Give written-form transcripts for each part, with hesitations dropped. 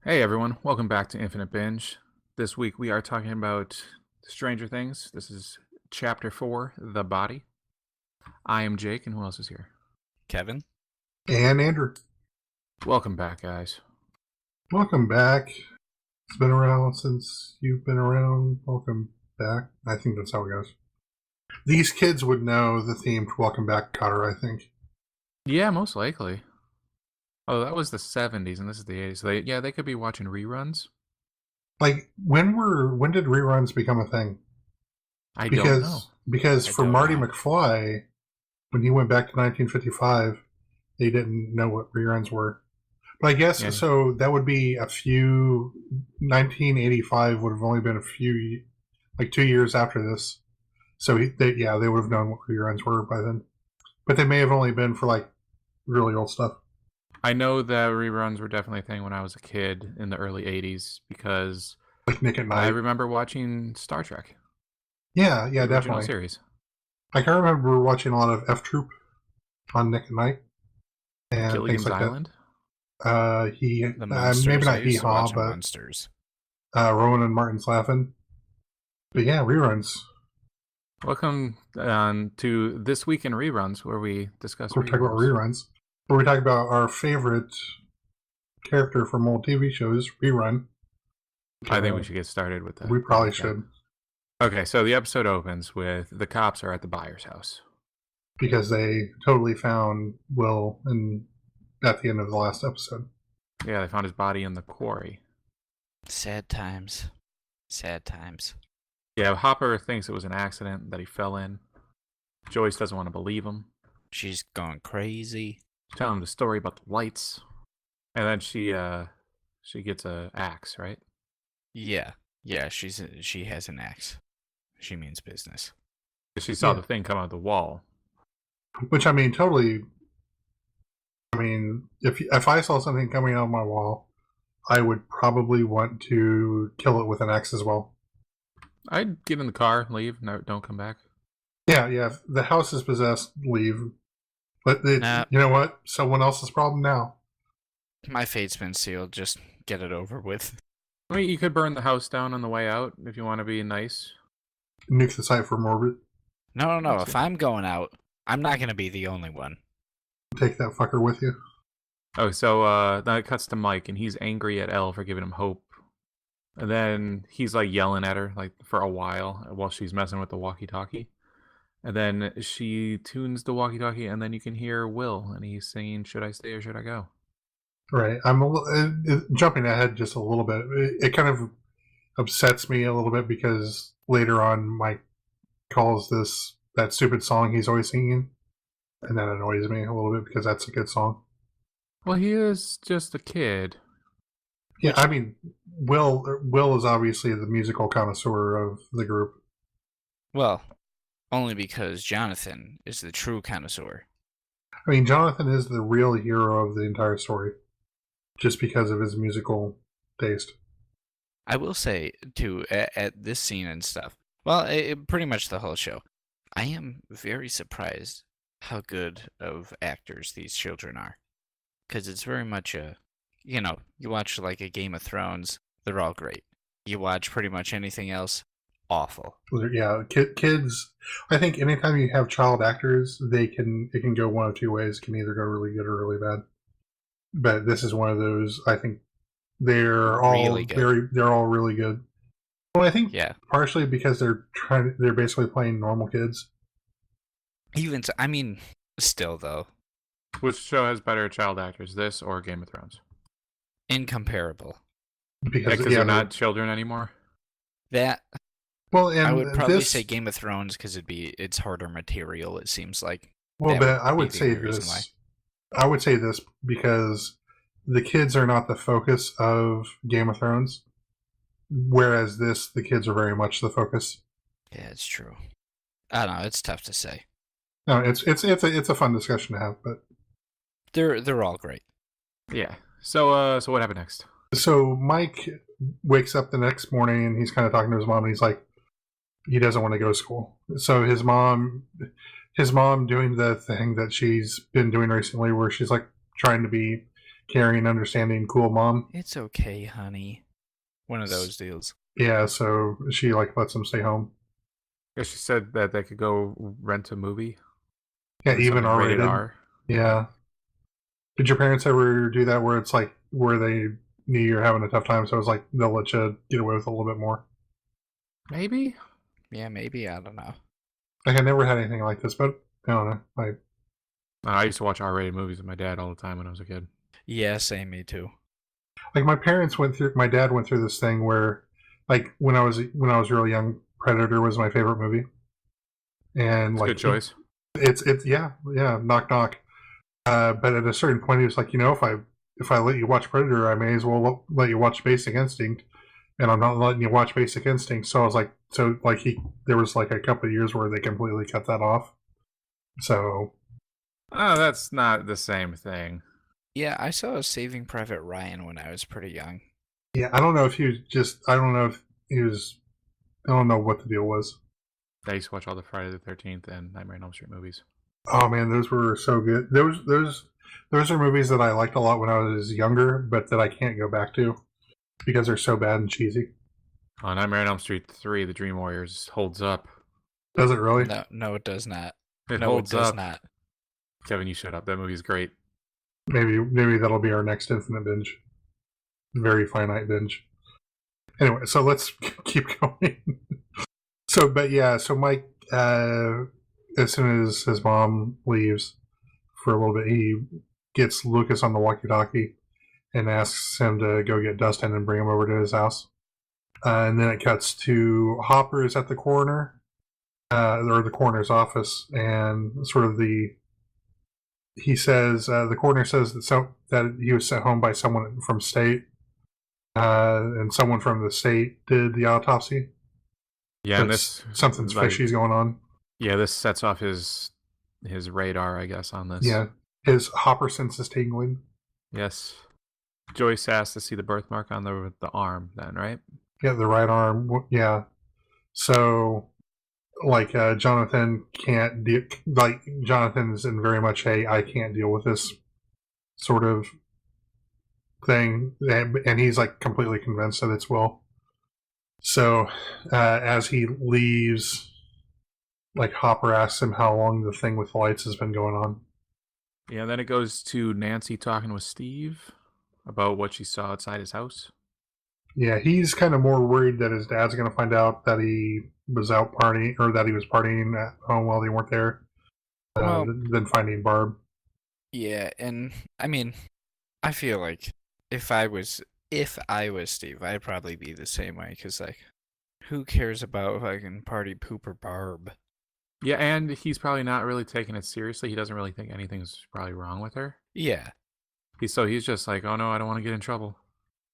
Hey everyone, welcome back to Infinite Binge. This week we are talking about Stranger Things. This is Chapter 4, The Body. I am Jake, and who else is here? Kevin? And Andrew. Welcome back, guys. Welcome back. It's been around since you've been around. Welcome back. I think that's how it goes. These kids would know the theme to Welcome Back, Cotter, I think. Yeah, most likely. Oh, that was the 70s, and this is the 80s. So they could be watching reruns. Like, when did reruns become a thing? I don't know. Because for Marty McFly, when he went back to 1955, they didn't know what reruns were. But I guess, so that would be 1985 would have only been like 2 years after this. So they would have known what reruns were by then. But they may have only been for like really old stuff. I know that reruns were definitely a thing when I was a kid in the early 80s because like Nick at Night. I remember watching Star Trek. Yeah, definitely. Series. I can remember watching a lot of F Troop on Nick at Night. And Gilligan's Island? Maybe not Hee Haw, but Monsters. Rowan and Martin's laughing. But yeah, reruns. Welcome to This Week in Reruns, where we discuss We're talking about reruns. Where we talk about our favorite character from old TV shows, Rerun. I think we should get started with that. We probably should. Okay, so the episode opens with the cops are at the Byers' house. Because they totally found Will at the end of the last episode. Yeah, they found his body in the quarry. Sad times. Sad times. Yeah, Hopper thinks it was an accident that he fell in. Joyce doesn't want to believe him. She's gone crazy. Telling him the story about the lights. And then she gets an axe, right? Yeah, she has an axe. She means business. She saw the thing come out of the wall. Which, I mean, totally... I mean, if I saw something coming out of my wall, I would probably want to kill it with an axe as well. I'd get in the car, leave, no, don't come back. Yeah, if the house is possessed, leave. But you know what? Someone else's problem now. My fate's been sealed. Just get it over with. I mean, you could burn the house down on the way out if you want to be nice. Nuke the site for Morbid. No. If I'm going out, I'm not going to be the only one. Take that fucker with you. Oh, so then it cuts to Mike, and he's angry at Elle for giving him hope. And then he's like yelling at her like for a while she's messing with the walkie-talkie. And then she tunes the walkie-talkie, and then you can hear Will, and he's saying, "Should I stay or should I go?" Right. I'm jumping ahead just a little bit. It kind of upsets me a little bit because later on Mike calls that stupid song he's always singing, and that annoys me a little bit because that's a good song. Well, he is just a kid. Yeah, I mean, Will is obviously the musical connoisseur of the group. Well, only because Jonathan is the true connoisseur. I mean, Jonathan is the real hero of the entire story, just because of his musical taste. I will say, too, at this scene and stuff, well, pretty much the whole show, I am very surprised how good of actors these children are. Because it's very much you watch like a Game of Thrones, they're all great. You watch pretty much anything else, awful. Yeah, kids. I think anytime you have child actors, it can go one of two ways. It can either go really good or really bad. But this is one of those. I think they're all really good. They're all really good. Well, I think partially because they're basically playing normal kids. Still though. Which show has better child actors, this or Game of Thrones? Incomparable. Because they're not children anymore. And I would probably say Game of Thrones because it's harder material. It seems like. Well, but I would say this. I would say this because the kids are not the focus of Game of Thrones, whereas the kids are very much the focus. Yeah, it's true. I don't know. It's tough to say. No, it's a fun discussion to have, but they're all great. Yeah. So what happened next? So Mike wakes up the next morning and he's kind of talking to his mom, and he's like, he doesn't want to go to school. So his mom doing the thing that she's been doing recently, where she's like trying to be caring, understanding, cool mom. It's okay, honey. One of those deals. Yeah, so she like lets him stay home. Yeah, she said that they could go rent a movie. Yeah, Or even something R-rated. rated R. Yeah. Did your parents ever do that where it's like where they knew you're having a tough time, so it's like they'll let you get away with a little bit more? Maybe. Yeah, maybe. I don't know. Like I never had anything like this, but I don't know. Like I used to watch R-rated movies with my dad all the time when I was a kid. Yeah, same. Me too. my dad went through this thing where like when I was really young, Predator was my favorite movie. And It's like a good choice. It's yeah, knock knock. But at a certain point, he was like, if I let you watch Predator, I may as well let you watch Basic Instinct, and I'm not letting you watch Basic Instinct. So I was like, there was like a couple of years where they completely cut that off. So Oh, that's not the same thing. Yeah, I saw Saving Private Ryan when I was pretty young. yeah, I don't know if he was just, I don't know if he was, I don't know what the deal was. I used to watch all the Friday the 13th and Nightmare on Elm Street movies. Oh man, those were so good. Those are movies that I liked a lot when I was younger, but that I can't go back to because they're so bad and cheesy. On Nightmare on Elm Street 3, The Dream Warriors holds up. Does it really? No, it does not. It No, it holds does up. not. Kevin, you shut up. That movie's great. Maybe that'll be our next infinite binge. Very finite binge. Anyway, so let's keep going. So Mike, as soon as his mom leaves for a little bit, he gets Lucas on the walkie-talkie and asks him to go get Dustin and bring him over to his house. And then it cuts to Hopper's at the coroner, or the coroner's office, and sort of he says, the coroner says that he was sent home by someone from state, and someone from the state did the autopsy. Yeah, and this something's fishy's going on. Yeah, this sets off his radar, I guess, on this. Yeah, his Hopper sense is tingling. Yes. Joyce asked to see the birthmark on the arm, then, right? Yeah, the right arm. Yeah. So, like, Jonathan can't deal. Like, Jonathan's in very much I can't deal with this sort of thing, and he's like completely convinced that it's Will. So, as he leaves, like Hopper asks him how long the thing with the lights has been going on. Yeah, then it goes to Nancy talking with Steve about what she saw outside his house. Yeah, he's kind of more worried that his dad's going to find out that he was out partying, or that he was partying at home while they weren't there, than finding Barb. Yeah, and I mean, I feel like if I was Steve, I'd probably be the same way, because, like, who cares about fucking party pooper Barb? Yeah, and he's probably not really taking it seriously. He doesn't really think anything's probably wrong with her. Yeah. He's just like, oh no, I don't want to get in trouble.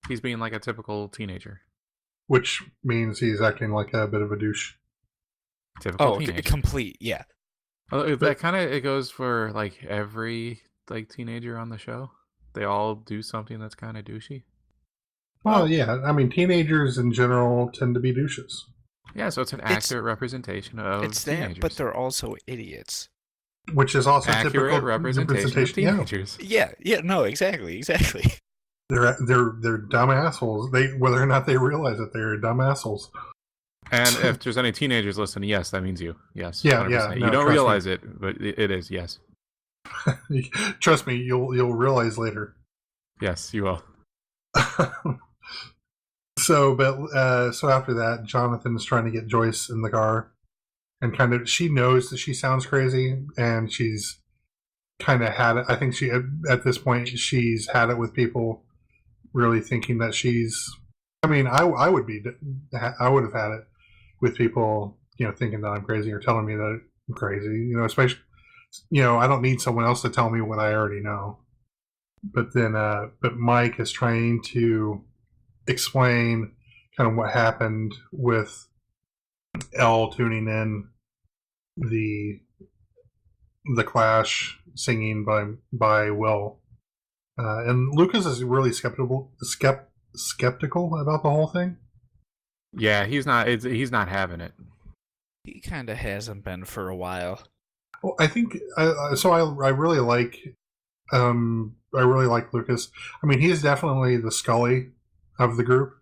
He's being like a typical teenager. Which means he's acting like a bit of a douche. Typical teenager. Complete, yeah. That kind of, it goes for like every like teenager on the show. They all do something that's kind of douchey. Well, yeah. I mean, teenagers in general tend to be douches. Yeah, so it's an accurate representation of teenagers. But they're also idiots. Which is also accurate typical representation of teenagers. Yeah, no, exactly. They're dumb assholes. Whether or not they realize that they're dumb assholes. And if there's any teenagers listening, yes, that means you. Yes. Yeah, 100%. yeah. You don't realize it, but it is, yes. Trust me, you'll realize later. Yes, you will. So after that, Jonathan's trying to get Joyce in the car, and she knows that she sounds crazy, and she's kind of had it. I think at this point she's had it with people really thinking that she's. I mean, I would have had it with people, thinking that I'm crazy or telling me that I'm crazy. Especially, I don't need someone else to tell me what I already know. But then, Mike is trying to explain kind of what happened with Elle tuning in the Clash singing by Will, and Lucas is really skeptical about the whole thing. Yeah, he's not having it. He kind of hasn't been for a while. Well, I think I really like I really like Lucas. I mean, he's definitely the Scully of the group.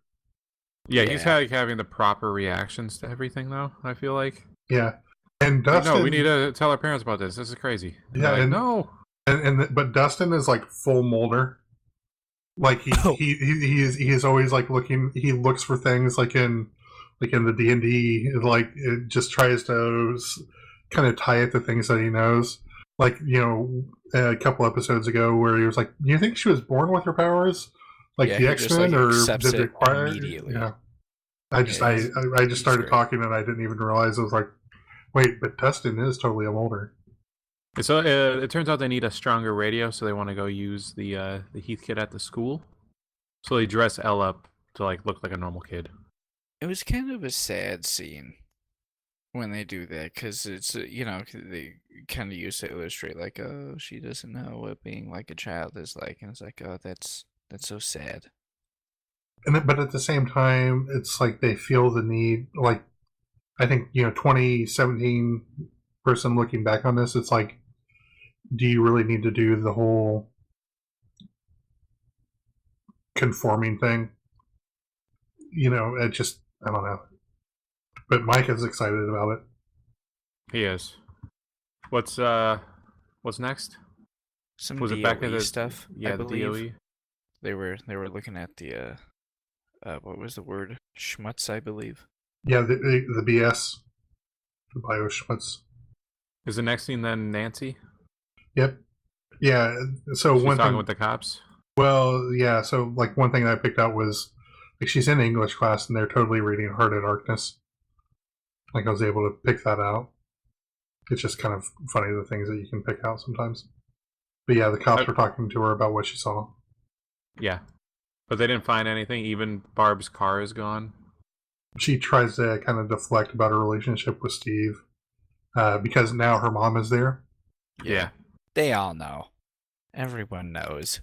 Yeah, he's having the proper reactions to everything, though, I feel like. Yeah. And Like, Dustin... no, we need to tell our parents about this. This is crazy. And Yeah, they're like, no. But Dustin is like full Mulder. Like he is always like looking. He looks for things like in the D&D. Like it just tries to kind of tie it to things that he knows. Like a couple episodes ago where he was like, "Do you think she was born with her powers, like the X-Men, or did it require?" Immediately. Yeah. I just started great. talking and I didn't even realize. I was like, "Wait, but Dustin is totally a Mulder." So it turns out they need a stronger radio, so they want to go use the Heath kid at the school. So they dress Elle up to like look like a normal kid. It was kind of a sad scene when they do that, because it's they kind of used to illustrate like, oh, she doesn't know what being like a child is like, and it's like, oh, that's so sad. But at the same time, it's like they feel the need. Like I think 2017 person looking back on this, it's like, do you really need to do the whole conforming thing? It just, I don't know. But Mike is excited about it. He is. What's next? Some Was DOE it back at the stuff? Yeah, I the believe. DOE. They were looking at the what was the word? Schmutz, I believe. Yeah, the BS, the bioschmutz. Is the next scene then Nancy? Yep. Yeah. So She's one talking thing with the cops. Well, yeah. So like one thing that I picked out was like she's in English class and they're totally reading Heart of Darkness. Like I was able to pick that out. It's just kind of funny the things that you can pick out sometimes. But yeah, the cops were talking to her about what she saw. Yeah, but they didn't find anything. Even Barb's car is gone. She tries to kind of deflect about her relationship with Steve because now her mom is there. Yeah. They all know. Everyone knows.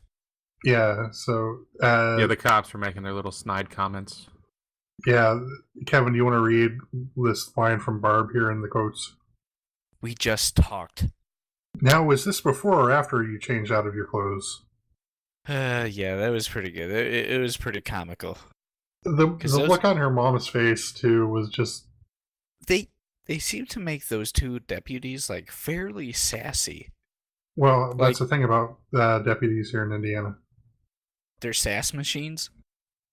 Yeah, so... yeah, the cops were making their little snide comments. Yeah, Kevin, do you want to read this line from Barb here in the quotes? We just talked. Now, was this before or after you changed out of your clothes? Yeah, that was pretty good. It was pretty comical. The look on her mom's face, too, was just... They seem to make those two deputies, like, fairly sassy. Well, that's the thing about deputies here in Indiana. They're sass machines?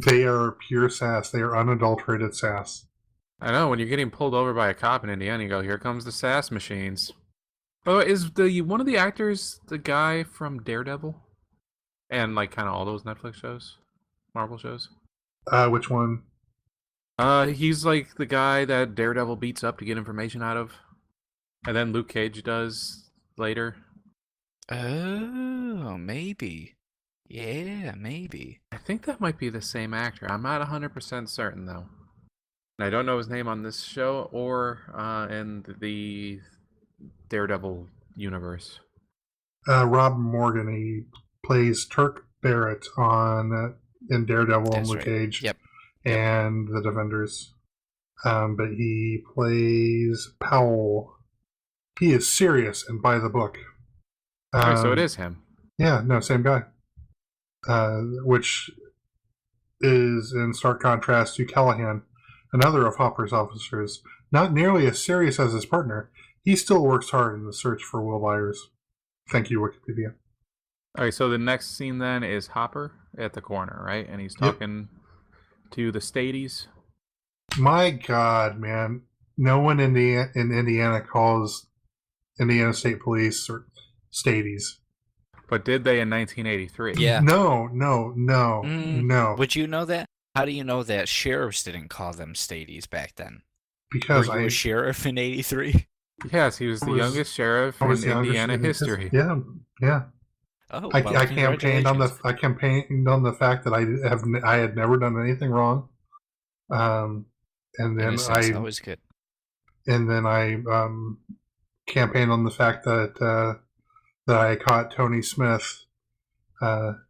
They are pure sass. They are unadulterated sass. I know, when you're getting pulled over by a cop in Indiana, you go, here comes the sass machines. Oh, is one of the actors the guy from Daredevil? And, like, kind of all those Netflix shows? Marvel shows? Which one? He's, like, the guy that Daredevil beats up to get information out of. And then Luke Cage does later. Oh, maybe. Yeah, maybe. I think that might be the same actor. I'm not 100% certain, though. And I don't know his name on this show or in the Daredevil universe. Rob Morgan, he plays Turk Barrett in Daredevil and Luke Cage. Yep. And the Defenders. But he plays Powell. He is serious and by the book. So it is him. Yeah, no, same guy. Which is in stark contrast to Callahan, another of Hopper's officers. Not nearly as serious as his partner, he still works hard in the search for Will Byers. Thank you, Wikipedia. Alright, so the next scene then is Hopper at the corner, right? And he's talking to the Stadies. My God, man. No one in Indiana calls Indiana State Police or Stadies. But did they in 1983? Yeah. No. Would you know that? How do you know that sheriffs didn't call them Stadies back then? Because Were you a sheriff in 83? Yes, he was the youngest sheriff in Indiana history. Yeah. Oh, I campaigned on the fact that I had never done anything wrong. And then always good. And then I campaigned on the fact that I caught Tony Smith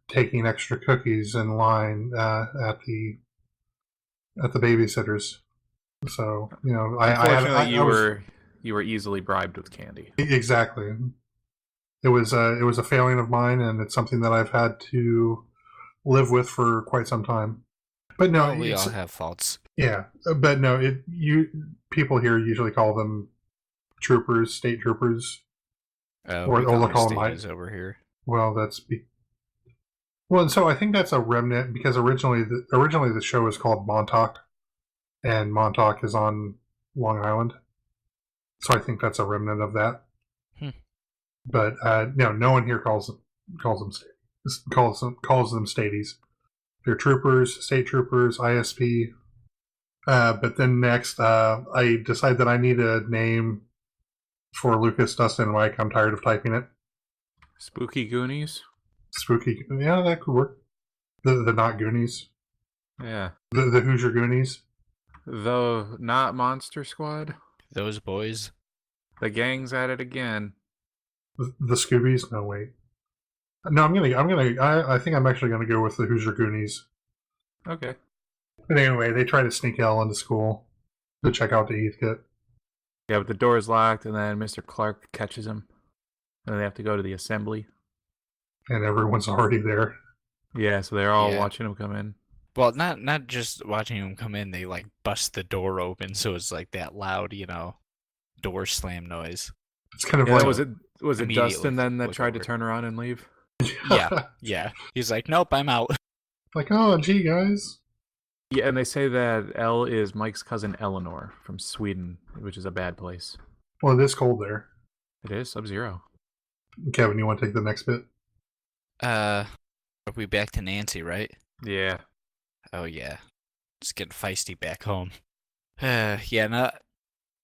taking extra cookies in line at the babysitters. So unfortunately, you were easily bribed with candy. Exactly. It was a failing of mine, and it's something that I've had to live with for quite some time. But no, Well, we all have faults. yeah. But no, people here usually call them troopers, state troopers, Or they'll call them over here. Well, and so I think that's a remnant because originally the show was called Montauk, and Montauk is on Long Island, so I think that's a remnant of that. But no one here calls them stadies. They're troopers, state troopers, ISP. But then next, I decide that I need a name for Lucas, Dustin, and Mike. I'm tired of typing it. Spooky Goonies? Spooky. Yeah, that could work. The not Goonies. Yeah. The Hoosier Goonies. The not Monster Squad? Those boys. The gang's at it again. The Scoobies? No, wait. No, I think I'm actually gonna go with the Hoosier Goonies. Okay. But anyway, they try to sneak Elle into school to check out the Heathkit. Yeah, but the door is locked, and then Mr. Clark catches him. And they have to go to the assembly. And everyone's already there. Yeah, so they're all watching him come in. Well, not just watching him come in, they like bust the door open, so it's like that loud, door slam noise. It's kind of like... Was it Dustin then that tried to turn around and leave? Yeah. He's like, nope, I'm out. Like, oh, gee, guys. Yeah, and they say that Elle is Mike's cousin Eleanor from Sweden, which is a bad place. Well, it is cold there. It is Sub-Zero. Kevin, you want to take the next bit? Are we back to Nancy, right? Yeah. Oh, yeah. It's getting feisty back home. Yeah, no.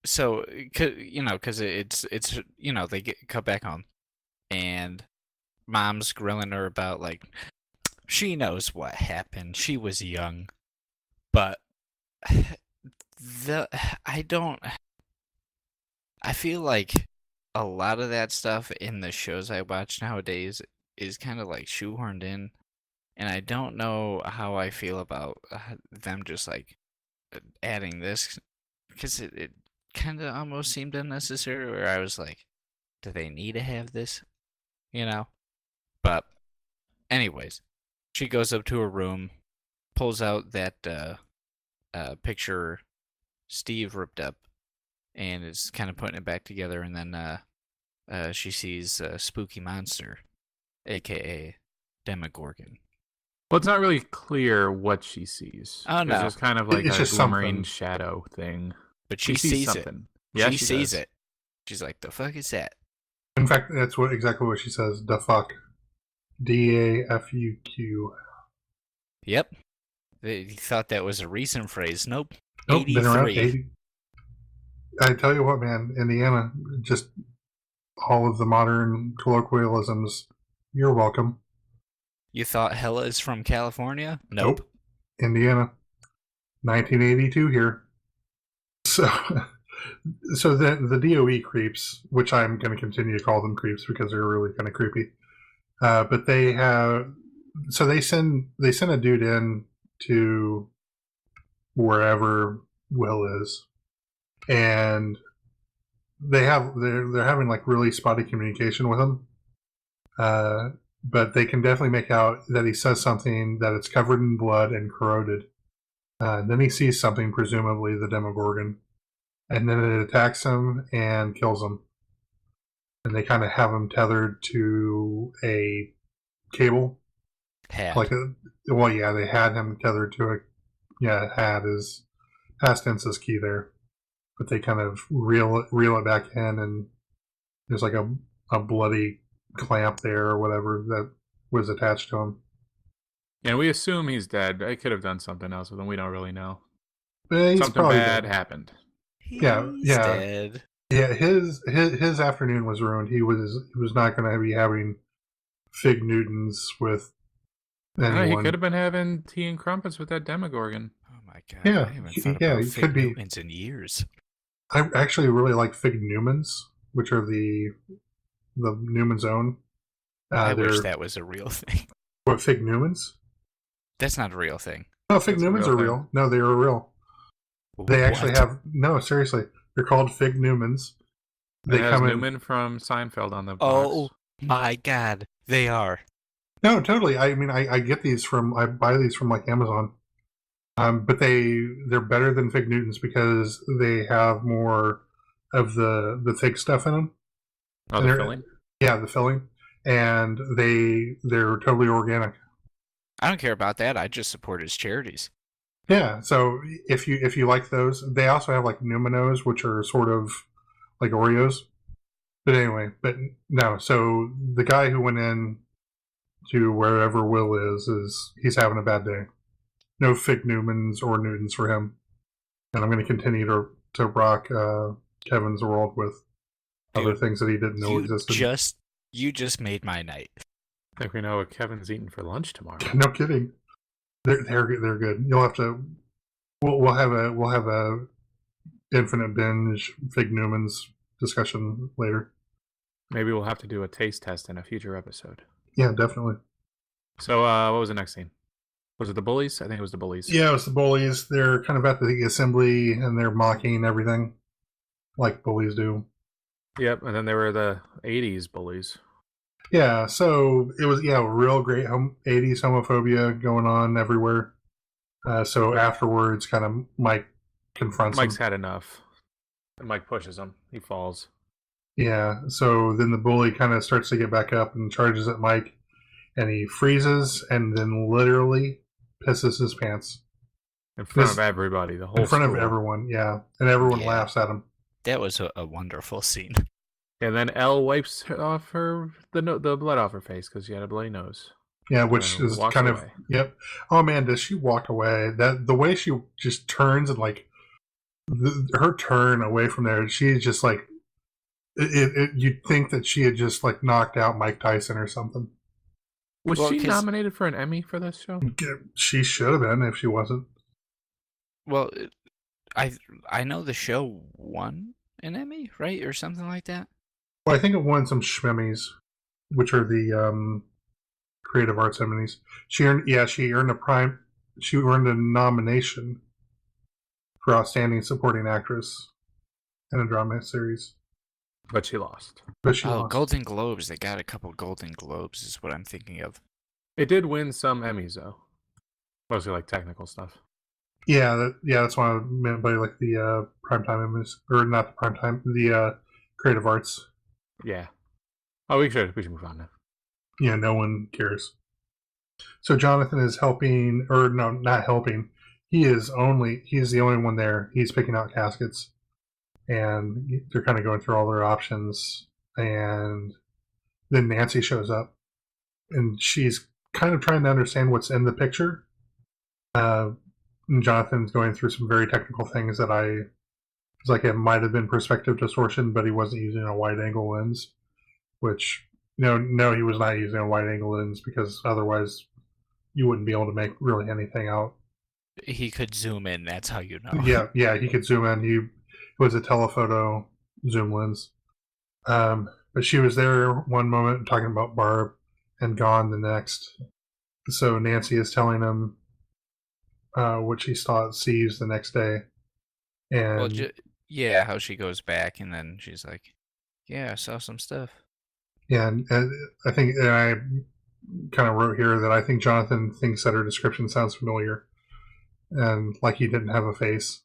So, because it's they cut back home, and Mom's grilling her about, like, she knows what happened. She was young. But, I feel like a lot of that stuff in the shows I watch nowadays is kind of, like, shoehorned in. And I don't know how I feel about them just, like, adding this. Because it kind of almost seemed unnecessary, where I was like, do they need to have this? But, anyways, she goes up to her room, pulls out that picture Steve ripped up, and is kind of putting it back together, and then she sees a spooky monster, a.k.a. Demogorgon. Well, it's not really clear what she sees. Oh, no. It's just kind of like It's a just glimmering something. shadow thing. But she sees something. it. Yeah, she sees does. it. She's like, the fuck is that? In fact, that's exactly what she says. Da fuck. DAFUQ. Yep. They thought that was a recent phrase. Nope. Nope, 83. been around 80. I tell you what, man, Indiana, just all of the modern colloquialisms, you're welcome. You thought Hella is from California? Nope. Indiana. 1982 here. So the DOE creeps, which I'm going to continue to call them creeps because they're really kind of creepy. But they send a dude in to wherever Will is, and they're having like really spotty communication with him. But they can definitely make out that he says something that it's covered in blood and corroded. Then he sees something, presumably the Demogorgon, and then it attacks him and kills him. And they kind of have him tethered to a cable. Had. They had him tethered to a... Yeah, had is... Past tense is key there. But they kind of reel it back in, and there's like a bloody clamp there or whatever that was attached to him. And we assume he's dead. I could have done something else with him. We don't really know. He's something probably bad dead. happened. He's dead. Yeah, his afternoon was ruined. He was not going to be having fig Newtons with anyone. He could have been having tea and crumpets with that Demogorgon. Oh my god. Yeah, I haven't thought about he Fig could be. Newtons in years. I actually really like fig Newmans, which are the Newman's Own. I wish that was a real thing. What, fig Newmans? That's not a real thing. No, fig That's Newmans a are real real. No, they are real. They actually What? have... No, seriously. They're called fig Newmans. It has Newman from Seinfeld on the box. Oh My God, they are. No, totally. I mean, I get these I buy these from like Amazon. But they're better than Fig Newtons because they have more of the thick stuff in them. Oh, the filling? Yeah, the filling. And they're totally organic. I don't care about that. I just support his charities. Yeah, so if you like those, they also have like Numinos, which are sort of like Oreos. But anyway, but no. So the guy who went in to wherever Will is he's having a bad day. No Fig Newmans or Newtons for him, and I'm going to continue to rock Kevin's world with other things that he didn't know existed. You just made my night. I think we know what Kevin's eating for lunch tomorrow. No kidding. They're good. You'll have to. We'll have a infinite binge Fig Newmans discussion later. Maybe we'll have to do a taste test in a future episode. Yeah, definitely. So, what was the next scene? Was it the bullies? I think it was the bullies. Yeah, it was the bullies. They're kind of at the assembly and they're mocking everything, like bullies do. Yep, and then there were the 80s bullies. Yeah, so it was real great 80s homophobia going on everywhere. So afterwards, kind of Mike confronts Mike's him. had enough. And Mike pushes him. He falls. Yeah, so then the bully kind of starts to get back up and charges at Mike, and he freezes and then literally pisses his pants. In front of everybody, the whole In front school. of everyone, yeah. And everyone laughs at him. That was a wonderful scene. And then Elle wipes off the blood off her face because she had a bloody nose. Yeah, which is kind of yep. Oh man, does she walk away? That the way she just turns and like her turn away from there, she just like you'd think that she had just like knocked out Mike Tyson or something. Was she nominated for an Emmy for this show? She should have been if she wasn't. Well, I know the show won an Emmy, right, or something like that. Well, I think it won some Schmemmys, which are the Creative Arts Emmys. She earned a nomination for Outstanding Supporting Actress in a Drama Series. But she lost. Lost. Golden Globes. They got a couple Golden Globes is what I'm thinking of. It did win some Emmys, though. Mostly like technical stuff. Yeah, that's what I meant by like the primetime Emmys. Or not the primetime, the Creative Arts. Yeah. Oh, we should move on now. Yeah, no one cares. So Jonathan is helping, or no, not helping. He's the only one there. He's picking out caskets. And they're kind of going through all their options. And then Nancy shows up. And she's kind of trying to understand what's in the picture. And Jonathan's going through some very technical things that it's like it might have been perspective distortion, but he wasn't using a wide angle lens. Which, no, he was not using a wide angle lens because otherwise you wouldn't be able to make really anything out. He could zoom in, that's how you know. Yeah, he could zoom in. It was a telephoto zoom lens. But she was there one moment talking about Barb and gone the next. So Nancy is telling him what she sees the next day. And how she goes back and then she's like, yeah, I saw some stuff. Yeah, and I think I kind of wrote here that I think Jonathan thinks that her description sounds familiar, and like he didn't have a face.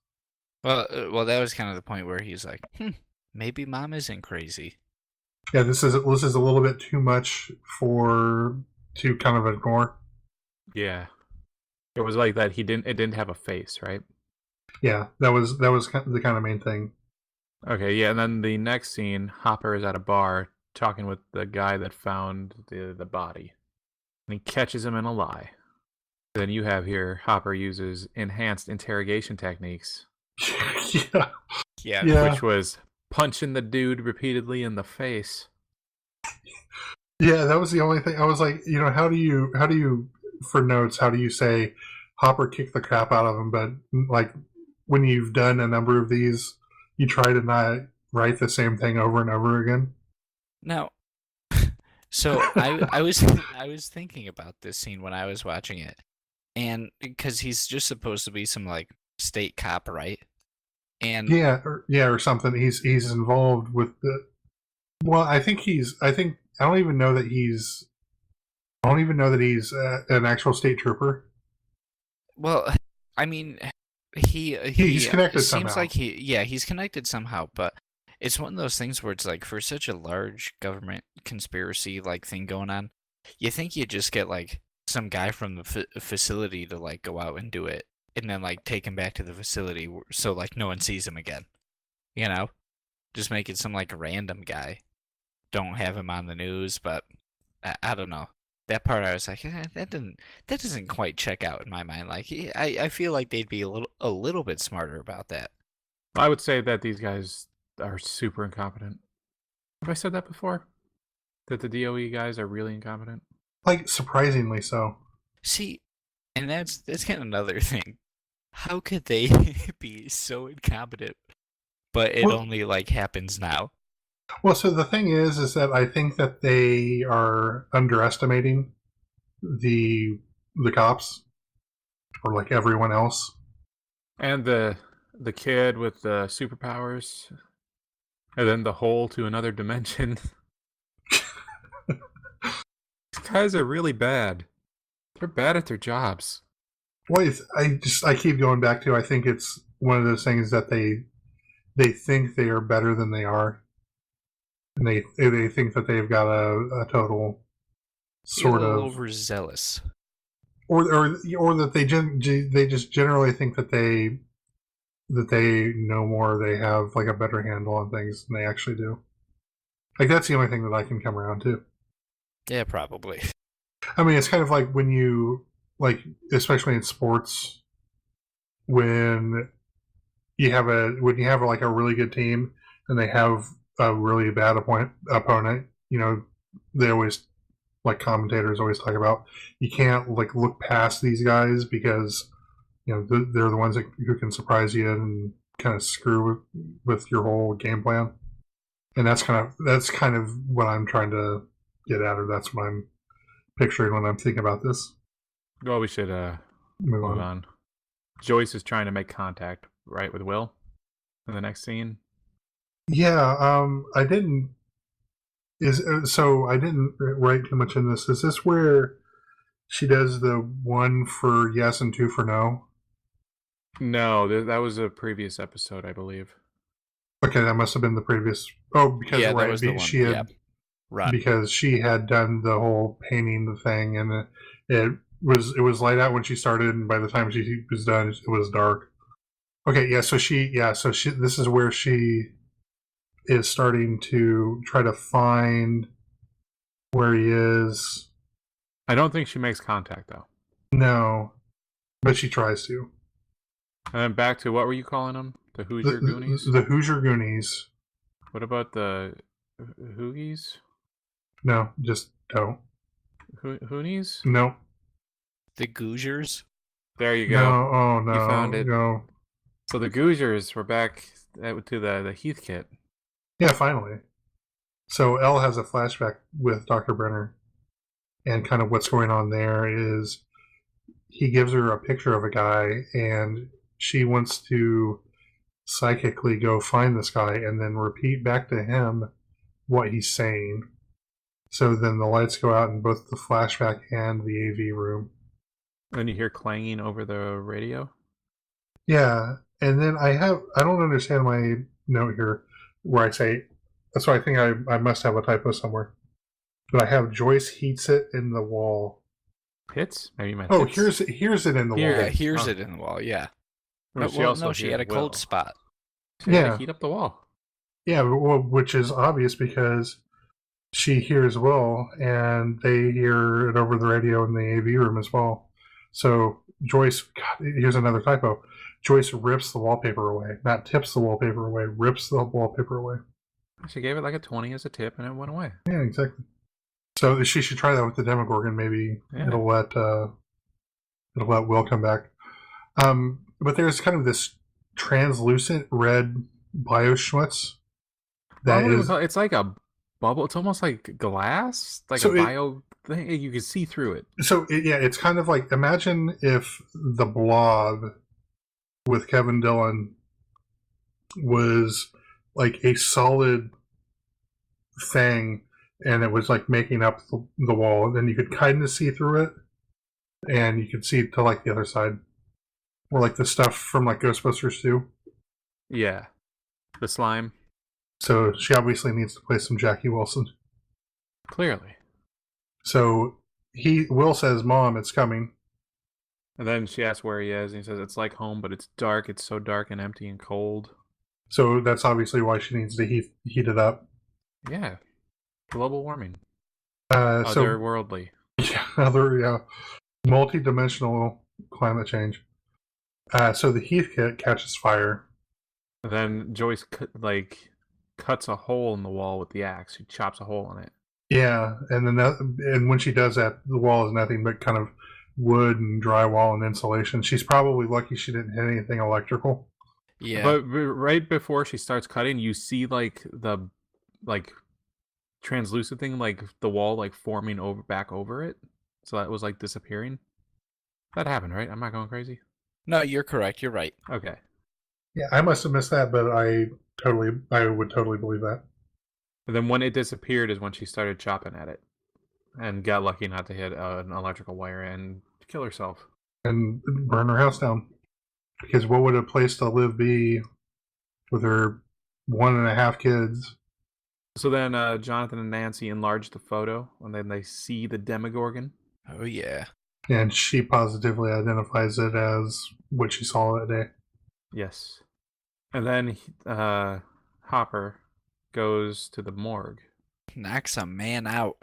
Well, that was kind of the point where he's like, maybe Mom isn't crazy. Yeah, this is a little bit too much to kind of ignore. Yeah, it was like that. It didn't have a face, right? Yeah, that was the kind of main thing. Okay, yeah, and then the next scene, Hopper is at a bar talking with the guy that found the body, and he catches him in a lie. Then you have here Hopper uses enhanced interrogation techniques. Yeah. Which was punching the dude repeatedly in the face. Yeah, that was the only thing. I was like, how do you for notes, how do you say Hopper kicked the crap out of him? But like when you've done a number of these, you try to not write the same thing over and over again. Now, so I was thinking about this scene when I was watching it, and because he's just supposed to be some like state cop, right? And or something. He's involved with the. Well, I think I don't even know that he's an actual state trooper. Well, I mean, He's connected seems somehow. like he's connected somehow, but it's one of those things where it's like for such a large government conspiracy like thing going on, you think you'd just get like some guy from the facility to like go out and do it, and then like take him back to the facility so like no one sees him again, you know? Just make it some like random guy. Don't have him on the news, but I don't know. That part I was like, that doesn't quite check out in my mind. Like I feel like they'd be a little bit smarter about that. I would say that these guys are super incompetent. Have I said that before? That the DOE guys are really incompetent? Like, surprisingly so. See, and that's kind of another thing. How could they be so incompetent, but it only like happens now? Well, so the thing is that I think that they are underestimating the cops, or like everyone else. And the kid with the superpowers, and then the hole to another dimension. These guys are really bad. They're bad at their jobs. Well, I keep going back to, I think it's one of those things that they think they are better than they are, and they think that they've got a total sort of overzealous, or that they just generally think that they know more, they have like a better handle on things than they actually do. Like, that's the only thing that I can come around to. Yeah, probably. I mean, it's kind of like when you, like, especially in sports, when you have like a really good team and they have a really bad opponent, you know, they always, like, commentators always talk about, you can't like look past these guys because, you know, they're the ones who can surprise you and kind of screw with your whole game plan. And that's kind of what I'm trying to get at, or that's what I'm picturing when I'm thinking about this. Well, we should move on. Joyce is trying to make contact, right, with Will in the next scene. Yeah, I didn't write too much in this. Is this where she does the 1 for yes and 2 for no? No, that was a previous episode, I believe. Okay, that must have been the previous. Oh, because that was the one. She had, because she had done the whole painting the thing, and it was light out when she started, and by the time she was done, it was dark. Okay, yeah. So she. This is where she is starting to try to find where he is. I don't think she makes contact, though. No, but she tries to. And then back to, what were you calling them? The Hoosier Goonies? The Hoosier Goonies. What about the Hoogies? No, just don't. Hoonies? No. The Goosiers? There you go. No, oh no. You found it. No. So the Goosiers were back to the Heathkit. Yeah, finally. So Elle has a flashback with Dr. Brenner, and kind of what's going on there is he gives her a picture of a guy, and she wants to psychically go find this guy and then repeat back to him what he's saying. So then the lights go out in both the flashback and the AV room. And you hear clanging over the radio? Yeah, and then I don't understand my note here where I say, that's why I think I must have a typo somewhere. But I have Joyce heats it in the wall. Hits? Maybe my hits. Here's it in the wall. Yeah, here's it in the wall, yeah. She had a cold spot. She had to heat up the wall. Yeah, well, which is obvious because she hears Will, and they hear it over the radio in the AV room as well. So Joyce, God, here's another typo. Joyce rips the wallpaper away. Not tips the wallpaper away, rips the wallpaper away. She gave it like a 20 as a tip, and it went away. Yeah, exactly. So she should try that with the Demogorgon. Maybe it'll let Will come back. But there's kind of this translucent red bioschmutz that is. It's like a bubble. It's almost like glass, like a bio thing. You can see through it. So it's kind of like, imagine if the Blob with Kevin Dillon was like a solid thing, and it was like making up the wall. And then you could kind of see through it, and you could see to like the other side, or like the stuff from like Ghostbusters 2. Yeah. The slime. So she obviously needs to play some Jackie Wilson. Clearly. So Will says, "Mom, it's coming." And then she asks where he is, and he says it's like home, but it's dark. It's so dark and empty and cold. So that's obviously why she needs to heat it up. Yeah. Global warming. So Otherworldly. yeah, multi-dimensional climate change. So the heat kit catches fire. And then Joyce cuts a hole in the wall with the axe. She chops a hole in it. Yeah, and then and when she does that, the wall is nothing but kind of wood and drywall and insulation. She's probably lucky she didn't hit anything electrical. Yeah. But right before she starts cutting, you see the translucent thing, like the wall like forming back over it. So that was like disappearing. That happened, right? I'm not going crazy. No, you're correct. You're right. Okay. Yeah, I must have missed that, but I would totally believe that. And then when it disappeared is when she started chopping at it, and got lucky not to hit an electrical wire and kill herself and burn her house down. Because what would a place to live be with her 1.5 kids? So then Jonathan and Nancy enlarge the photo, and then they see the Demogorgon. Oh yeah. And she positively identifies it as what she saw that day. Yes. And then Hopper goes to the morgue. Knocks a man out.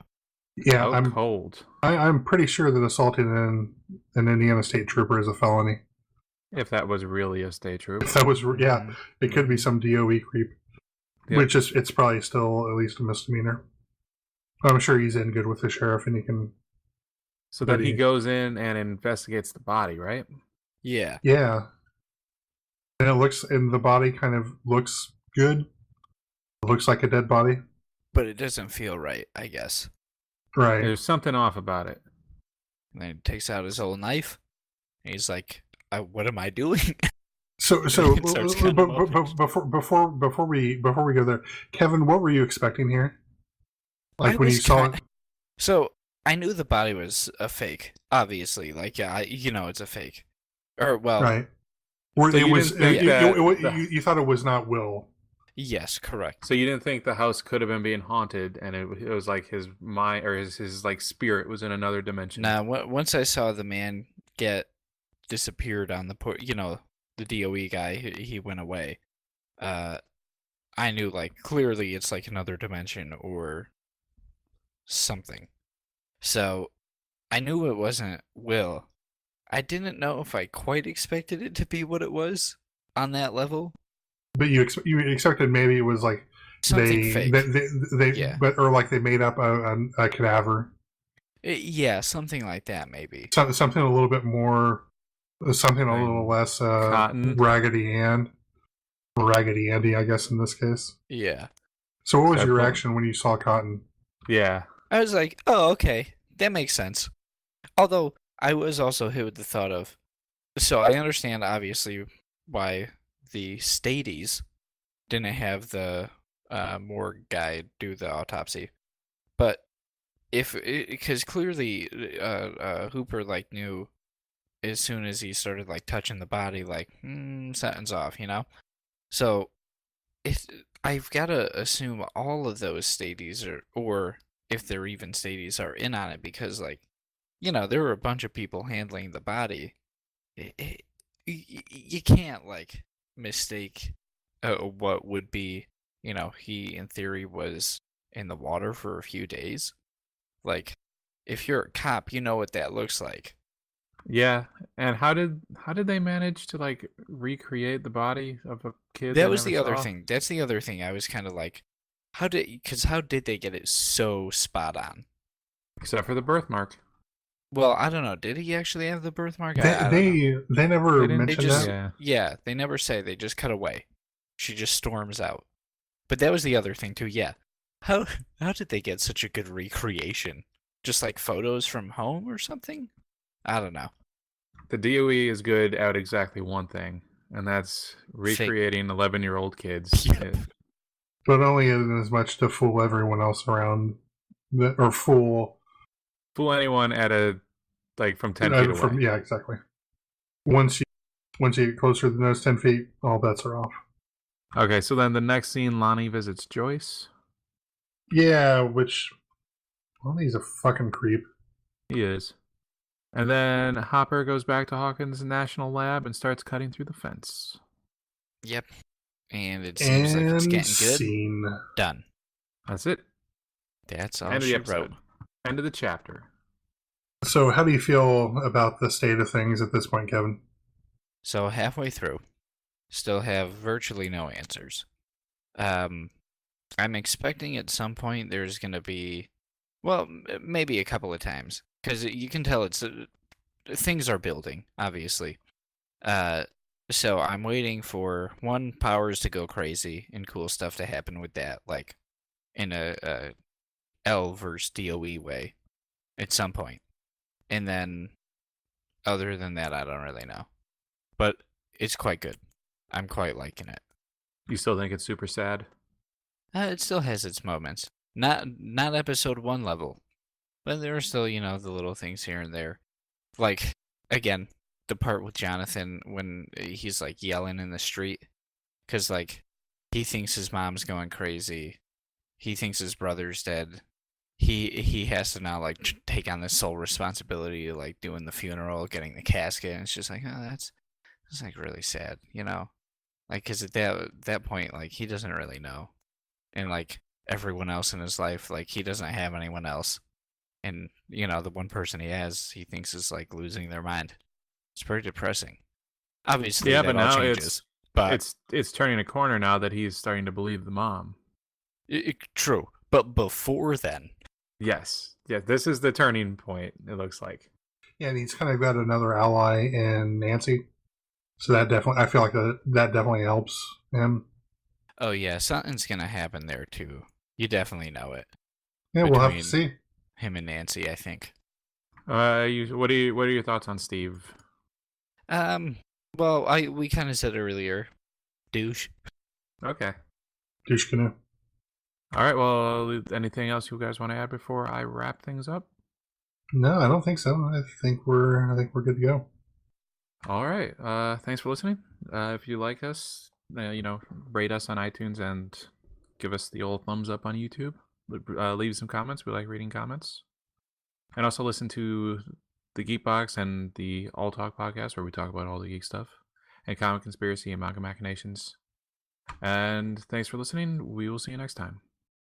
Yeah, I'm cold. I'm pretty sure that assaulting an Indiana State Trooper is a felony. If that was really a state trooper. If that was, yeah, it could be some DOE creep. Yep. Which is, it's probably still at least a misdemeanor. I'm sure he's in good with the sheriff, and he can. So then he goes in and investigates the body, right? Yeah. Yeah. And the body kind of looks good. It looks like a dead body. But it doesn't feel right, I guess. Right. There's something off about it. And then he takes out his old knife. And he's like, what am I doing? So Before we go there, Kevin, what were you expecting here? Like when you saw it? So I knew the body was a fake, obviously. Like, yeah, it's a fake. Or well, right. Or So it you was. didn't think You thought it was not Will. yes, correct. So you didn't think the house could have been being haunted, and it was like his mind or his like spirit was in another dimension. Now, once I saw the man get disappeared on the the DOE guy, he went away. I knew like clearly it's like another dimension or something. So I knew it wasn't Will. I didn't know if I quite expected it to be what it was on that level. But you expected maybe it was like Something fake. Yeah. Or like they made up a cadaver. Yeah, something like that maybe. Something a little bit more. Something a little less Cotton. Raggedy Ann. Raggedy Andy, I guess, in this case. Yeah. So what was your reaction when you saw Cotton? Yeah. I was like, oh, okay. That makes sense. Although, I was also hit with the thought of... So, I understand, obviously, why the Stadies didn't have the morgue guy do the autopsy. But, because clearly, Hooper, like, knew... as soon as he started like touching the body, like something's off, So I've got to assume all of those Stadies or if they're even Stadies are in on it because like, there were a bunch of people handling the body. You can't like mistake what would be, he in theory was in the water for a few days. Like, if you're a cop, you know what that looks like. Yeah, and how did they manage to like recreate the body of a kid? That was the other thing. That's the other thing. I was kind of like, how did they get it so spot on? Except for the birthmark. Well, I don't know. Did he actually have the birthmark? They never mentioned that. Yeah, they never say. They just cut away. She just storms out. But that was the other thing too. Yeah, how did they get such a good recreation? Just like photos from home or something? I don't know. The DOE is good at exactly one thing, and that's recreating 11-year-old kids. Yep. But only in as much to fool everyone else around or fool anyone at a from 10 feet away. Yeah, exactly. Once you get closer than those 10 feet, all bets are off. Okay, so then the next scene, Lonnie visits Joyce. Yeah, which, well, he's a fucking creep. He is. And then Hopper goes back to Hawkins' national lab and starts cutting through the fence. Yep. And it seems like it's getting good. Scene. Done. That's it. That's all End of the she episode. wrote. End of the chapter. So how do you feel about the state of things at this point, Kevin? So halfway through, still have virtually no answers. I'm expecting at some point there's going to be, well, maybe a couple of times, because you can tell it's things are building, obviously. So I'm waiting for Powers to go crazy and cool stuff to happen with that, like in a L versus DOE way, at some point. And then, other than that, I don't really know. But it's quite good. I'm quite liking it. You still think it's super sad? It still has its moments. Not episode 1 level. But there are still, the little things here and there. Like, again, the part with Jonathan when he's, yelling in the street. Because, he thinks his mom's going crazy. He thinks his brother's dead. He has to now, take on this sole responsibility of, doing the funeral, getting the casket. And it's just like, oh, that's really sad, Because at that point, he doesn't really know. And, everyone else in his life, he doesn't have anyone else. And, the one person he has, he thinks is, losing their mind. It's pretty depressing. Obviously, yeah, that but all now changes. But it's turning a corner now that he's starting to believe the mom. True. But before then... Yes. Yeah, this is the turning point, it looks like. Yeah, and he's kind of got another ally in Nancy. So that definitely, I feel like that definitely helps him. Oh, yeah, something's going to happen there, too. You definitely know it. Yeah, we'll have to see. Him and Nancy, I think. What are your thoughts on Steve? Well, we kind of said earlier, douche. Okay. Douche canoe. All right, well, anything else you guys want to add before I wrap things up? No, I don't think so. I think we're good to go. All right. Thanks for listening. If you like us, rate us on iTunes and give us the old thumbs up on YouTube. Leave some comments. We like reading comments. And also listen to the Geek Box and the All Talk podcast, where we talk about all the geek stuff, and Comic Conspiracy and Manga Machinations. And thanks for listening. We will see you next time.